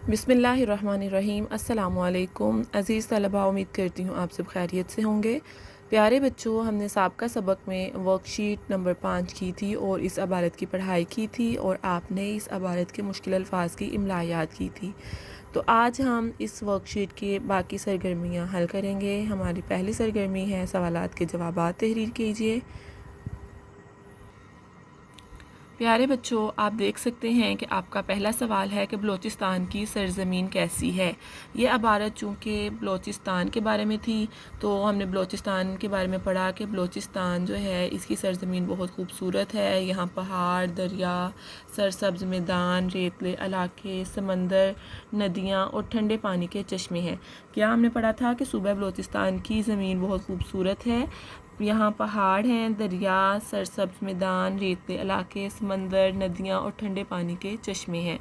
बिस्मिल्लाहिर्रहमानिर्रहीम। अस्सलामु अलैकुम अज़ीज़ तलबा, उम्मीद करती हूँ आप सब खैरियत से होंगे। प्यारे बच्चों, हमने साबका सबक में वर्कशीट नंबर 5 की थी और इस इबारत की पढ़ाई की थी और आपने इस इबारत के मुश्किल अल्फाज की इमला याद की थी। तो आज हम इस वर्कशीट के बाकी सरगर्मियाँ हल करेंगे। हमारी पहली सरगर्मी है सवालात के जवाबात तहरीर कीजिए। प्यारे बच्चों, आप देख सकते हैं कि आपका पहला सवाल है कि बलूचिस्तान की सरज़मीन कैसी है। ये इबारत चूँकि बलूचिस्तान के बारे में थी तो हमने बलूचिस्तान के बारे में पढ़ा कि बलूचिस्तान जो है इसकी सरज़मीन बहुत खूबसूरत है। यहाँ पहाड़, दरिया, सरसब्ज़ मैदान, रेतले इलाके, समंदर, नदियाँ और ठंडे पानी के चश्मे हैं। क्या हमने पढ़ा था कि सूबा बलूचिस्तान की ज़मीन बहुत खूबसूरत है। यहाँ पहाड़ हैं, दरिया, सरसब्ज़ मैदान, रेतले इलाके, समंदर, नदियाँ और ठंडे पानी के चश्मे हैं।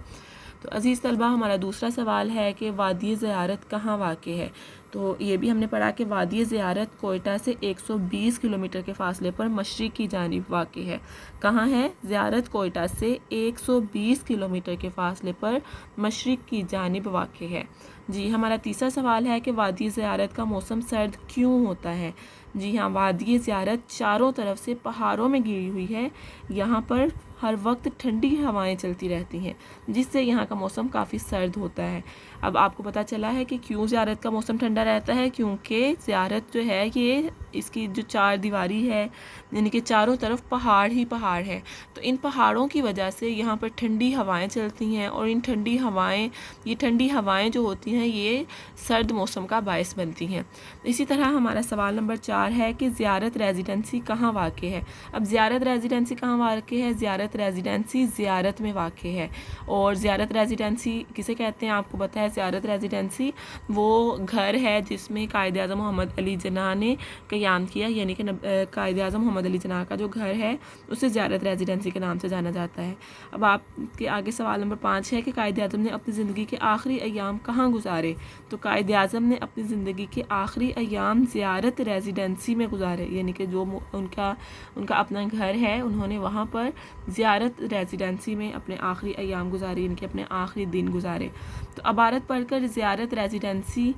तो अज़ीज़ तलबा, हमारा दूसरा सवाल है कि वादी ज़ियारत कहाँ वाक़ है। तो ये भी हमने पढ़ा कि वादी ज़ियारत कोयटा से 120 किलोमीटर के फ़ासले पर मशरिक़ की जानिब वाक़ है। कहाँ है ज़ियारत? कोयटा से 120 किलोमीटर के फ़ासले पर मशरिक़ की जानिब वाक़ है। जी, हमारा तीसरा सवाल है कि वादी ज़ियारत का मौसम सर्द क्यों होता है। जी हाँ, वादी ज़ियारत चारों तरफ से पहाड़ों में घिरी हुई है। यहाँ पर हर वक्त ठंडी हवाएं चलती रहती हैं जिससे यहाँ का मौसम काफ़ी सर्द होता है। अब आपको पता चला है कि क्यों ज़ियारत का मौसम ठंडा रहता है, क्योंकि ज़ियारत जो है ये इसकी जो चार दीवारी है यानी कि चारों तरफ पहाड़ ही पहाड़ है। तो इन पहाड़ों की वजह से यहाँ पर ठंडी हवाएं चलती हैं और इन ठंडी हवाएं जो होती हैं ये सर्द मौसम का बायस बनती हैं। इसी तरह हमारा सवाल नंबर 4 है कि ज़ियारत रेजिडेंसी कहाँ वाक़ है। अब ज़ियारत रेजिडेंसी कहाँ वाक़ है? ज़ियारत रेजिडेंसी ज़ियारत में वाक़ है। और ज़ियारत रेजिडेंसी किसे कहते हैं आपको पता है? ज़ियारत रेजिडेंसी वो घर है जिसमें कायद आज़म मोहम्मद अली जिन्ना ने क़याम किया, यानी कि कायद आज़म मोहम्मद अली जिन्ना का जो घर है उसे ज़ियारत रेजिडेंसी के नाम से जाना जाता है। अब आपके आगे सवाल नंबर 5 है कि कायद आज़म ने अपनी ज़िंदगी के आखिरी अयाम कहाँ गुजारे। तो कायद आज़म ने अपनी ज़िंदगी के आखिरी अयाम ज़ियारत रेजिडेंसी में गुजारे, यानी कि जो उनका अपना घर है उन्होंने वहाँ पर ज़ियारत रेजिडेंसी में अपने आखिरी अयाम गुजारे, यानी कि अपने आखिरी दिन गुजारे। तो इबारत पढ़कर ज़ियारत रेजिडेंसी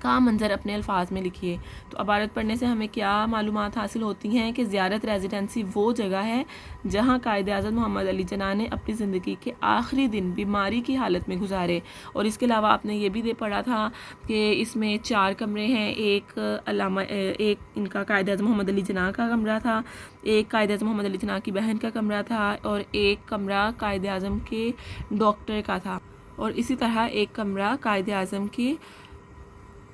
का मंजर अपने अल्फाज में लिखिए। तो इबारत पढ़ने से हमें क्या मालूमात हासिल होती हैं कि ज़ियारत रेजिडेंसी वो जगह है जहाँ कायद आज़म मोहम्मद अली जिन्ना ने अपनी ज़िंदगी के आखिरी दिन बीमारी की हालत में गुजारे। और इसके अलावा आपने ये भी पढ़ा था कि इसमें 4 कमरे हैं। एक इनका कायद आज़म मोहम्मद अली जिन्ना का कमरा था, एक कायद आज़म मोहम्मद अली जिन्ना की बहन का कमरा था और एक कमरा कायद आज़म के डॉक्टर का था और इसी तरह एक कमरा कायद आज़म के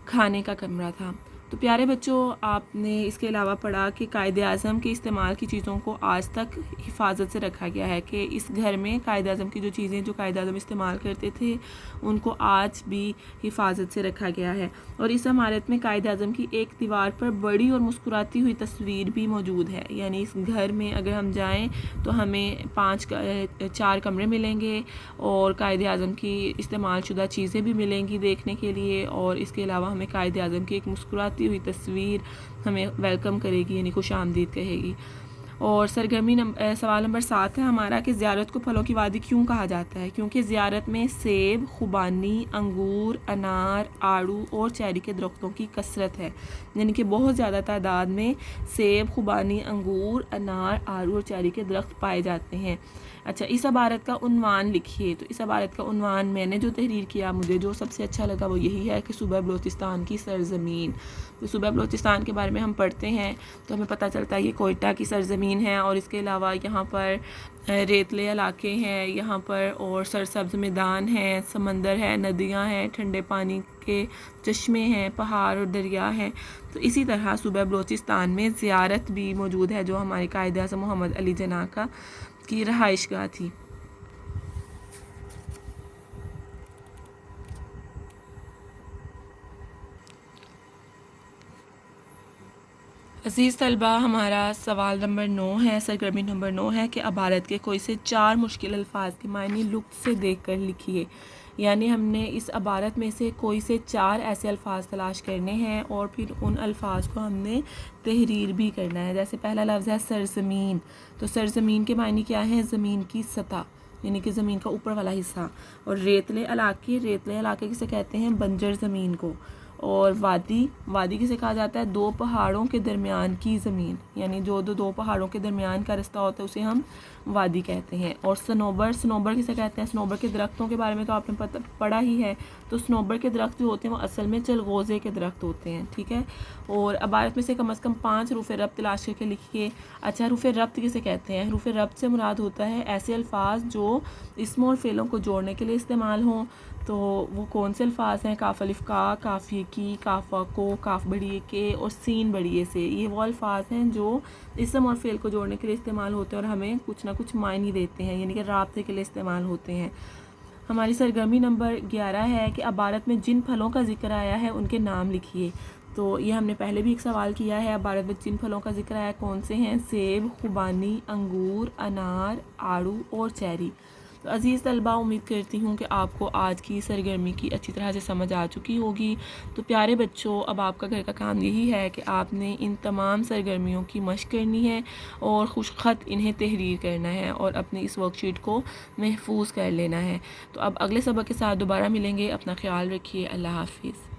खाने का कमरा था। तो प्यारे बच्चों, आपने इसके अलावा पढ़ा कि कायद आज़म के इस्तेमाल की चीज़ों को आज तक हिफाजत से रखा गया है, कि इस घर में कायद आज़म की जो चीज़ें जो कायद आज़म इस्तेमाल करते थे उनको आज भी हिफाजत से रखा गया है। और इस इमारत में कायद आज़म की एक दीवार पर बड़ी और मुस्कुराती हुई तस्वीर भी मौजूद है। यानी इस घर में अगर हम जाएँ तो हमें 4 कमरे मिलेंगे और कायद आज़म की इस्तेमाल शुदा चीज़ें भी मिलेंगी देखने के लिए। और इसके अलावा हमें कायद आज़म की एक मुस्कुराती हुई तस्वीर हमें वेलकम करेगी, यानी खुश आमदीद कहेगी। और सरगर्मी सवाल नंबर 7 है हमारा कि ज़ियारत को फलों की वादी क्यों कहा जाता है। क्योंकि ज़ियारत में सेब, खुबानी, अंगूर, अनार, आड़ू और चेरी के दरख्तों की कसरत है, यानी कि बहुत ज़्यादा तादाद में सेब, खुबानी, अंगूर, अनार, आड़ू और चेरी के दरख्त पाए जाते हैं। अच्छा, इस इबारत का उन्वान लिखिए। तो इस इबारत का उन्वान मैंने जो तहरीर किया, मुझे जो सबसे अच्छा लगा वो यही है कि सूबा बलूचिस्तान की सरज़मीन। तो सूबा बलूचिस्तान के बारे में हम पढ़ते हैं तो हमें पता चलता है ये कोयटा की सरज़मीन है और इसके अलावा यहाँ पर रेतले इलाके हैं यहाँ पर और सरसब्ज़ मैदान हैं, समंदर है, नदियाँ हैं, ठंडे पानी के चश्मे हैं, पहाड़ और दरिया हैं। तो इसी तरह सूबा बलूचिस्तान में ज़ियारत भी मौजूद है जो हमारे कायद आज़म मोहम्मद अली जिन्ना की रहाइशगाह थी। अज़ीज़ तलबा, हमारा सवाल नंबर 9 है, सरगर्मी नंबर 9 है कि इबारत के कोई से 4 मुश्किल अल्फाज के मायने लुत्फ़ से देख कर लिखिए। यानी हमने इस इबारत में से कोई से 4 ऐसे अल्फाज तलाश करने हैं और फिर उन अल्फाज को हमने तहरीर भी करना है। जैसे पहला लफ्ज़ है सरज़मीन। तो सरज़मीन के मायने क्या है? ज़मीन की सतह। یعنی کہ زمین کا اوپر والا حصہ، اور ریتلے علاقے کسے کہتے ہیں؟ بنجر زمین کو، اور وادی کسے کہا جاتا ہے؟ دو پہاڑوں کے درمیان کی زمین، یعنی جو دو پہاڑوں کے درمیان کا رستہ ہوتا ہے اسے ہم وادی کہتے ہیں۔ اور صنوبر کسے کہتے ہیں؟ صنوبر کے درختوں کے بارے میں تو آپ نے پڑھا ہی ہے، تو صنوبر کے درخت جو ہوتے ہیں وہ اصل میں چلغوزے کے درخت ہوتے ہیں، ٹھیک ہے۔ اور عبارت میں سے کم از کم 5 حروف ربط تلاش کر کے لکھیے۔ اچھا، حروف ربط کسے کہتے ہیں؟ حروف ربط سے مراد ہوتا ہے ایسے الفاظ جو اسموں اور فعلوں کو جوڑنے کے لیے استعمال ہوں۔ تو وہ کون سے الفاظ ہیں؟ کاف الف کا، کاف یہ کی، کاف کو، کاف بڑی اے کے، اور سین بڑی اے سے۔ یہ وہ الفاظ ہیں جو اسم اور فعل کو جوڑنے کے لیے استعمال ہوتے ہیں اور ہمیں کچھ نہ کچھ معنی دیتے ہیں، یعنی کہ رابطے کے لیے استعمال ہوتے ہیں۔ ہماری سرگرمی نمبر 11 ہے کہ عبارت میں جن پھلوں کا ذکر آیا ہے ان کے نام لکھیے۔ تو یہ ہم نے پہلے بھی ایک سوال کیا ہے، عبارت میں جن پھلوں کا ذکر آیا کون سے ہیں؟ سیب، خوبانی، انگور، انار، آڑو اور چیری۔ تو عزیز طلبہ، امید کرتی ہوں کہ آپ کو آج کی سرگرمی کی اچھی طرح سے سمجھ آ چکی ہوگی۔ تو پیارے بچوں، اب آپ کا گھر کا کام یہی ہے کہ آپ نے ان تمام سرگرمیوں کی مشق کرنی ہے اور خوش خط انہیں تحریر کرنا ہے اور اپنی اس ورک شیٹ کو محفوظ کر لینا ہے۔ تو اب اگلے سبق کے ساتھ دوبارہ ملیں گے، اپنا خیال رکھیے، اللہ حافظ۔